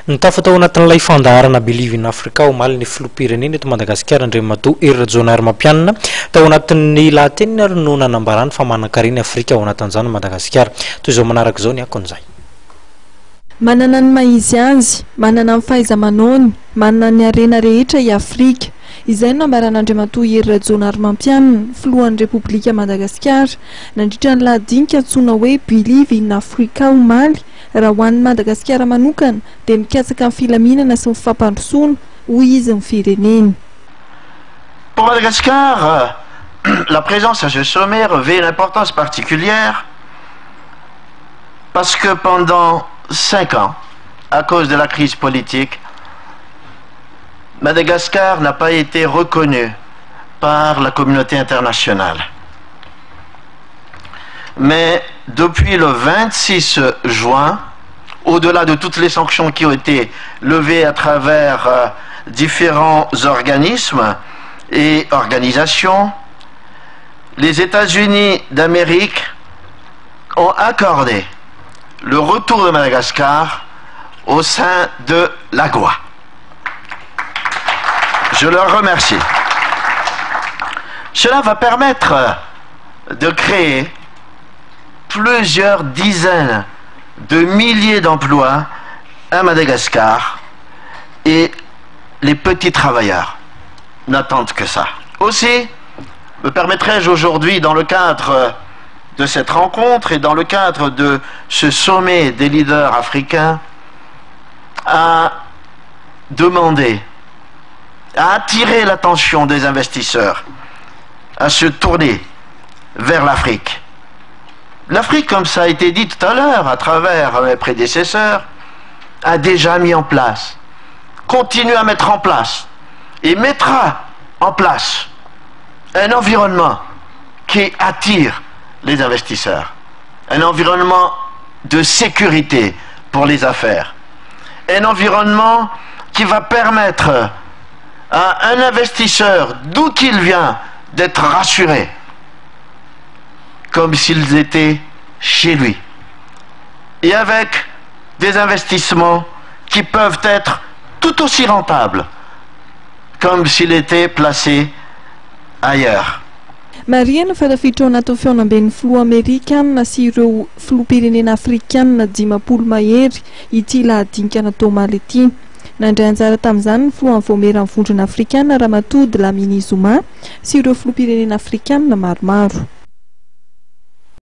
Ny tafatao anatin'ilay fandaharana Believe in Africa omaly ny filoham-pirenena eto Madagasikara Andriamatoa Rajonar Mapianina tao anatin'ny lahateny ary no nanambarany fa manan-karena Afrika ao anatin'izany Madagasikara. Toy izao manaraka izao ny akon'izay. Manana ny maizy azy, manana ny fahaiza-manaony, manana ny arena rehetra i Afrika. Izay no nambarana Andriamatoa Rajonar Mapianina, filohan'ny Repoblika Madagasikara, nandritra ny lahadinika antsoina hoe Believe in Africa omaly. Raha ho an'ny Madagasikara manokana dia mikatsaka amin'ny filaminana sy ny fampandrosoana hoy izy ny fireneny. Pour Madagascar, la présence à ce sommet revêt une importance particulière parce que pendant 5 ans, à cause de la crise politique, Madagascar n'a pas été reconnu par la communauté internationale. Mais depuis le 26 juin, au-delà de toutes les sanctions qui ont été levées à travers différents organismes et organisations, les États-Unis d'Amérique ont accordé le retour de Madagascar au sein de l'AGOA. Je leur remercie. Cela va permettre de créer plusieurs dizaines de milliers d'emplois à Madagascar et les petits travailleurs n'attendent que ça. Aussi, me permettrai-je aujourd'hui, dans le cadre de cette rencontre et dans le cadre de ce sommet des leaders africains, à demander, à attirer l'attention des investisseurs, à se tourner vers l'Afrique. L'Afrique, comme ça a été dit tout à l'heure à travers mes prédécesseurs, a déjà mis en place, continue à mettre en place et mettra en place un environnement qui attire les investisseurs, un environnement de sécurité pour les affaires, un environnement qui va permettre à un investisseur, d'où qu'il vient, d'être rassuré, comme s'ils étaient chez lui, et avec des investissements qui peuvent être tout aussi rentables, comme s'il était placé ailleurs. Marihana fa rafitrao atao fihaonamben'ny filoha Amerikanina sy ireo filoham-pirenena Afrikanina 10 mahery ity lahadinika natao omaly ity. Nandray anjara tamin'izany ny filohan'ny voamery amin'ny vondrona Afrikana Ramatoa Dlamini Zuma sy ireo filoham-pirenena Afrikanina maromaro.